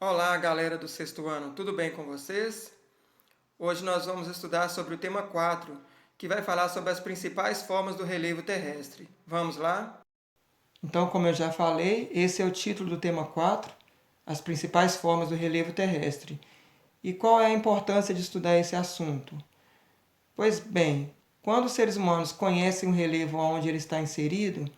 Olá, galera do sexto ano, tudo bem com vocês? Hoje nós vamos estudar sobre o tema 4, que vai falar sobre as principais formas do relevo terrestre. Vamos lá? Então, como eu já falei, esse é o título do tema 4, as principais formas do relevo terrestre. E qual é a importância de estudar esse assunto? Pois bem, quando os seres humanos conhecem o relevo onde ele está inserido,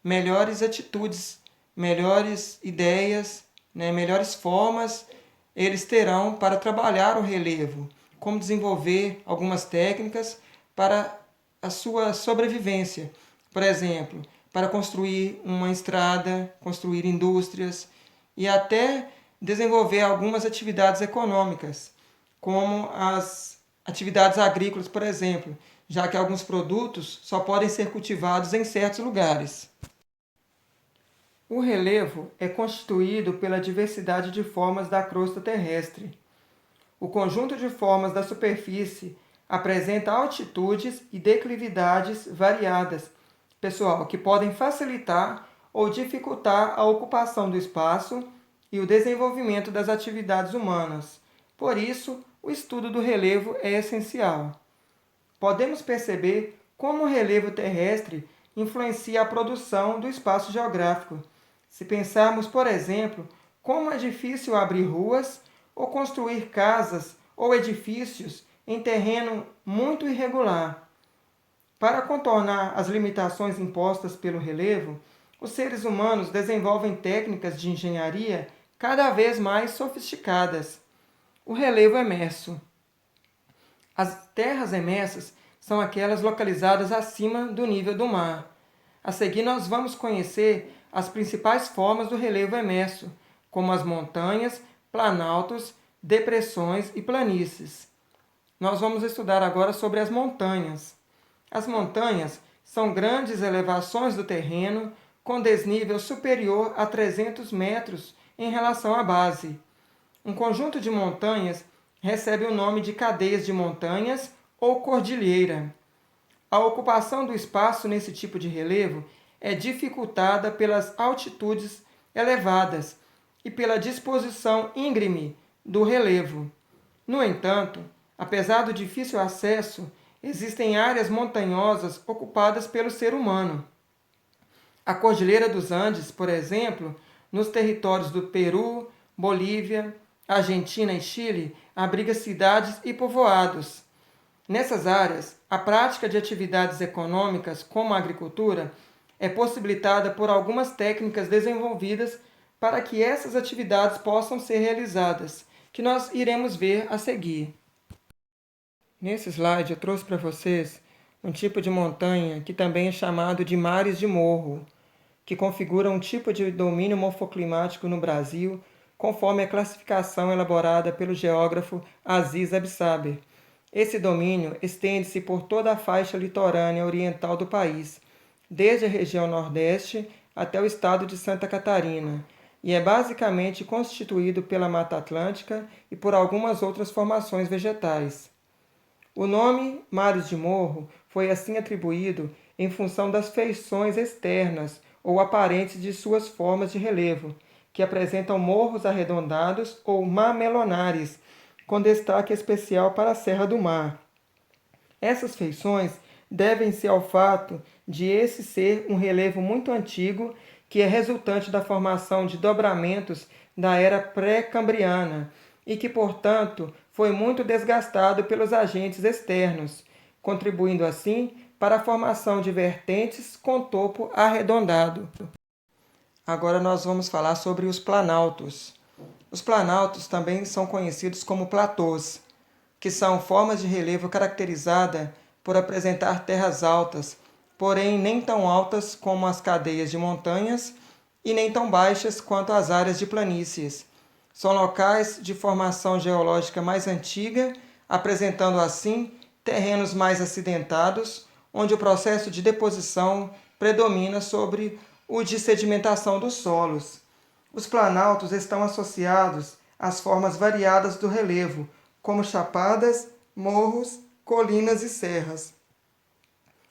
melhores atitudes, melhores ideias, melhores formas eles terão para trabalhar o relevo, como desenvolver algumas técnicas para a sua sobrevivência. Por exemplo, para construir uma estrada, construir indústrias e até desenvolver algumas atividades econômicas, como as atividades agrícolas, por exemplo, já que alguns produtos só podem ser cultivados em certos lugares. O relevo é constituído pela diversidade de formas da crosta terrestre. O conjunto de formas da superfície apresenta altitudes e declividades variadas, pessoal, que podem facilitar ou dificultar a ocupação do espaço e o desenvolvimento das atividades humanas. Por isso, o estudo do relevo é essencial. Podemos perceber como o relevo terrestre influencia a produção do espaço geográfico. Se pensarmos, por exemplo, como é difícil abrir ruas ou construir casas ou edifícios em terreno muito irregular. Para contornar as limitações impostas pelo relevo, os seres humanos desenvolvem técnicas de engenharia cada vez mais sofisticadas. O relevo emerso. As terras emersas são aquelas localizadas acima do nível do mar. A seguir, nós vamos conhecer as principais formas do relevo emerso, como as montanhas, planaltos, depressões e planícies. Nós vamos estudar agora sobre as montanhas. As montanhas são grandes elevações do terreno com desnível superior a 300 metros em relação à base. Um conjunto de montanhas recebe o nome de cadeias de montanhas ou cordilheira. A ocupação do espaço nesse tipo de relevo é dificultada pelas altitudes elevadas e pela disposição íngreme do relevo. No entanto, apesar do difícil acesso, existem áreas montanhosas ocupadas pelo ser humano. A Cordilheira dos Andes, por exemplo, nos territórios do Peru, Bolívia, Argentina e Chile, abriga cidades e povoados. Nessas áreas, a prática de atividades econômicas, como a agricultura, é possibilitada por algumas técnicas desenvolvidas para que essas atividades possam ser realizadas, que nós iremos ver a seguir. Nesse slide eu trouxe para vocês um tipo de montanha que também é chamado de mares de morro, que configura um tipo de domínio morfoclimático no Brasil, conforme a classificação elaborada pelo geógrafo Aziz Absaber. Esse domínio estende-se por toda a faixa litorânea oriental do país, desde a região Nordeste até o estado de Santa Catarina, e é basicamente constituído pela Mata Atlântica e por algumas outras formações vegetais. O nome Mares de Morro foi assim atribuído em função das feições externas ou aparentes de suas formas de relevo, que apresentam morros arredondados ou mamelonares, com destaque especial para a Serra do Mar. Essas feições devem-se ao fato de esse ser um relevo muito antigo que é resultante da formação de dobramentos da era pré-cambriana e que, portanto, foi muito desgastado pelos agentes externos, contribuindo assim para a formação de vertentes com topo arredondado. Agora nós vamos falar sobre os planaltos. Os planaltos também são conhecidos como platôs, que são formas de relevo caracterizada por apresentar terras altas, porém nem tão altas como as cadeias de montanhas e nem tão baixas quanto as áreas de planícies. São locais de formação geológica mais antiga, apresentando assim terrenos mais acidentados, onde o processo de deposição predomina sobre o de sedimentação dos solos. Os planaltos estão associados às formas variadas do relevo, como chapadas, morros, colinas e serras.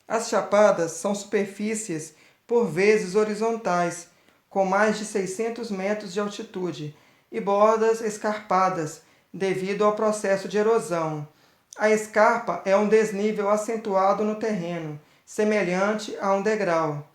As chapadas são superfícies, por vezes horizontais, com mais de 600 metros de altitude, e bordas escarpadas, devido ao processo de erosão. A escarpa é um desnível acentuado no terreno, semelhante a um degrau.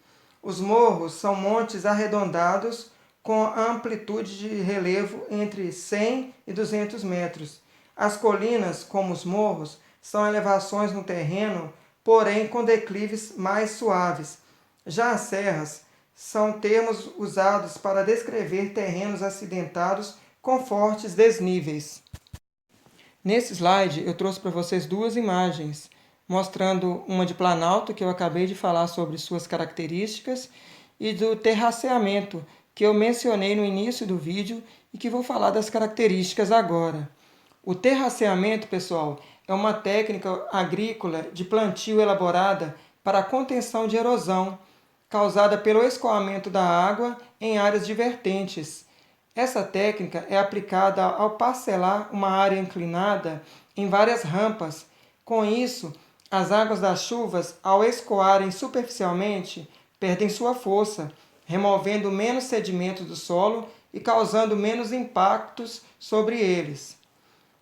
Os morros são montes arredondados com amplitude de relevo entre 100 e 200 metros. As colinas, como os morros, são elevações no terreno, porém com declives mais suaves. Já as serras são termos usados para descrever terrenos acidentados com fortes desníveis. Nesse slide eu trouxe para vocês duas imagens, mostrando uma de Planalto, que eu acabei de falar sobre suas características, e do terraceamento, que eu mencionei no início do vídeo e que vou falar das características agora. O terraceamento, pessoal, é uma técnica agrícola de plantio elaborada para a contenção de erosão, causada pelo escoamento da água em áreas divertentes. Essa técnica é aplicada ao parcelar uma área inclinada em várias rampas. Com isso, as águas das chuvas, ao escoarem superficialmente, perdem sua força, removendo menos sedimentos do solo e causando menos impactos sobre eles.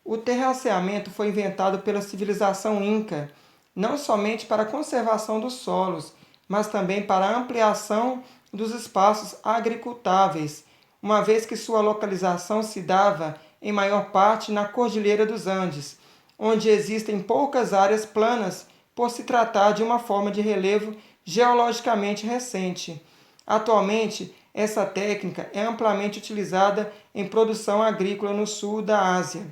O terraceamento foi inventado pela civilização Inca, não somente para a conservação dos solos, mas também para a ampliação dos espaços agricultáveis, uma vez que sua localização se dava em maior parte na Cordilheira dos Andes, onde existem poucas áreas planas por se tratar de uma forma de relevo geologicamente recente. Atualmente, essa técnica é amplamente utilizada em produção agrícola no sul da Ásia.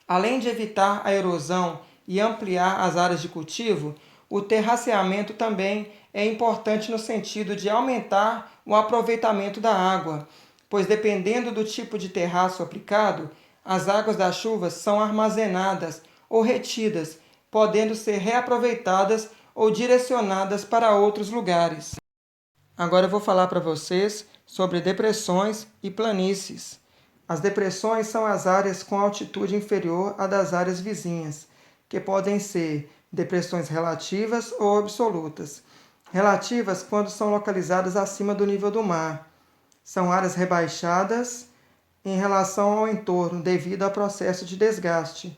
Além de evitar a erosão e ampliar as áreas de cultivo, o terraceamento também é importante no sentido de aumentar o aproveitamento da água, pois dependendo do tipo de terraço aplicado, as águas das chuvas são armazenadas ou retidas, podendo ser reaproveitadas ou direcionadas para outros lugares. Agora eu vou falar para vocês sobre depressões e planícies. As depressões são as áreas com altitude inferior à das áreas vizinhas, que podem ser depressões relativas ou absolutas. Relativas quando são localizadas acima do nível do mar. São áreas rebaixadas em relação ao entorno devido ao processo de desgaste.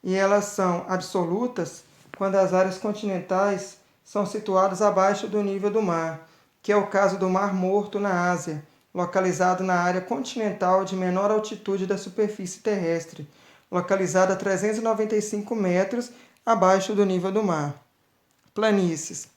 E elas são absolutas quando as áreas continentais são situadas abaixo do nível do mar, que é o caso do Mar Morto na Ásia, localizado na área continental de menor altitude da superfície terrestre, localizada a 395 metros abaixo do nível do mar. Planícies.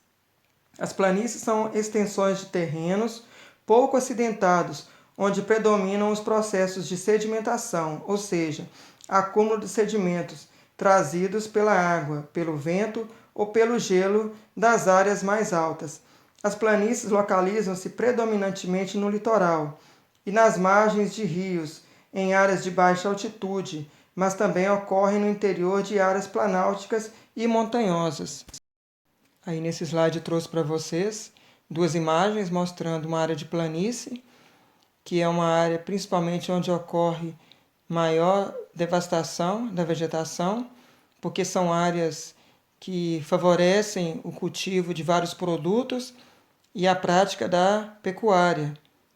As planícies são extensões de terrenos pouco acidentados, onde predominam os processos de sedimentação, ou seja, acúmulo de sedimentos trazidos pela água, pelo vento ou pelo gelo das áreas mais altas. As planícies localizam-se predominantemente no litoral e nas margens de rios, em áreas de baixa altitude, mas também ocorrem no interior de áreas planálticas e montanhosas. Aí nesse slide eu trouxe para vocês duas imagens mostrando uma área de planície, que é uma área principalmente onde ocorre maior devastação da vegetação, porque são áreas que favorecem o cultivo de vários produtos e a prática da pecuária.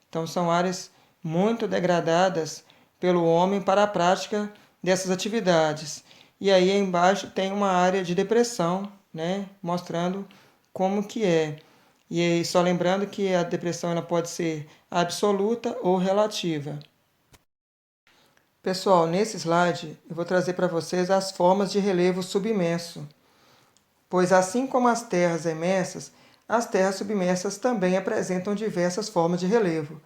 Então são áreas muito degradadas pelo homem para a prática dessas atividades. E aí embaixo tem uma área de depressão, né, mostrando como que é. E aí, só lembrando que a depressão ela pode ser absoluta ou relativa. Pessoal, nesse slide eu vou trazer para vocês as formas de relevo submerso. Pois assim como as terras emersas, as terras submersas também apresentam diversas formas de relevo,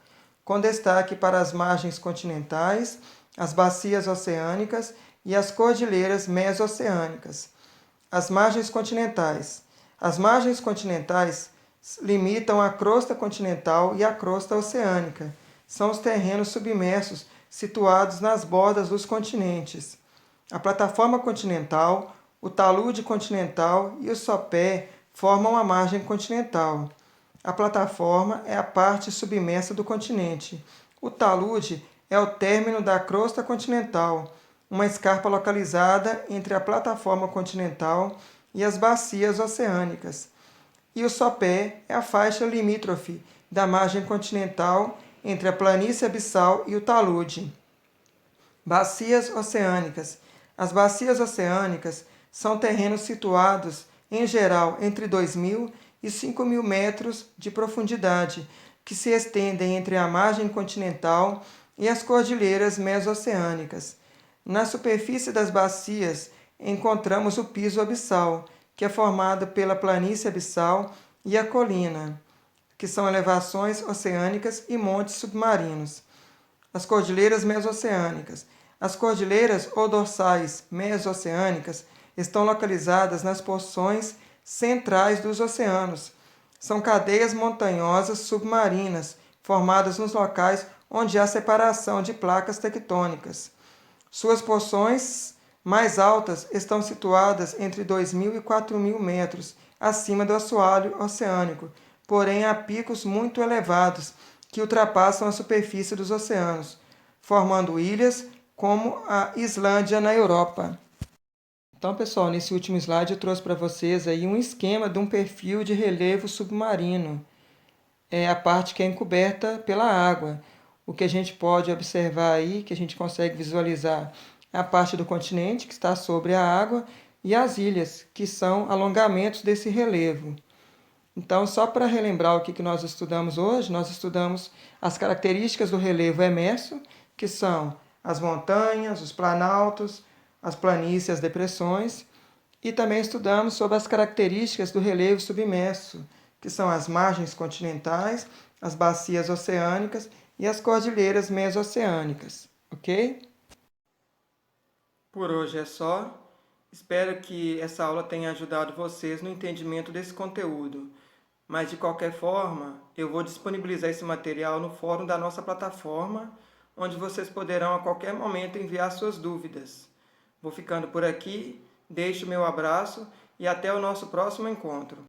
com destaque para as margens continentais, as bacias oceânicas e as cordilheiras mesoceânicas. As margens continentais. As margens continentais limitam a crosta continental e a crosta oceânica. São os terrenos submersos situados nas bordas dos continentes. A plataforma continental, o talude continental e o sopé formam a margem continental. A plataforma é a parte submersa do continente. O talude é o término da crosta continental, uma escarpa localizada entre a plataforma continental e as bacias oceânicas. E o sopé é a faixa limítrofe da margem continental entre a planície abissal e o talude. Bacias oceânicas. As bacias oceânicas são terrenos situados, em geral, entre 2.000 e 5.000 metros de profundidade, que se estendem entre a margem continental e as cordilheiras mesoceânicas. Na superfície das bacias encontramos o piso abissal, que é formado pela planície abissal e a colina, que são elevações oceânicas e montes submarinos. As cordilheiras mesoceânicas. As cordilheiras ou dorsais mesoceânicas estão localizadas nas porções centrais dos oceanos. São cadeias montanhosas submarinas, formadas nos locais onde há separação de placas tectônicas. Suas porções mais altas estão situadas entre 2.000 e 4.000 metros acima do assoalho oceânico, porém há picos muito elevados que ultrapassam a superfície dos oceanos, formando ilhas como a Islândia na Europa. Então, pessoal, nesse último slide eu trouxe para vocês aí um esquema de um perfil de relevo submarino. É a parte que é encoberta pela água. O que a gente pode observar aí, que a gente consegue visualizar, é a parte do continente que está sobre a água e as ilhas, que são alongamentos desse relevo. Então, só para relembrar o que nós estudamos hoje, nós estudamos as características do relevo emerso, que são as montanhas, os planaltos, as planícies, as depressões, e também estudamos sobre as características do relevo submerso, que são as margens continentais, as bacias oceânicas e as cordilheiras mesoceânicas, ok? Por hoje é só. Espero que essa aula tenha ajudado vocês no entendimento desse conteúdo. Mas, de qualquer forma, eu vou disponibilizar esse material no fórum da nossa plataforma, onde vocês poderão a qualquer momento enviar suas dúvidas. Vou ficando por aqui, deixo o meu abraço e até o nosso próximo encontro.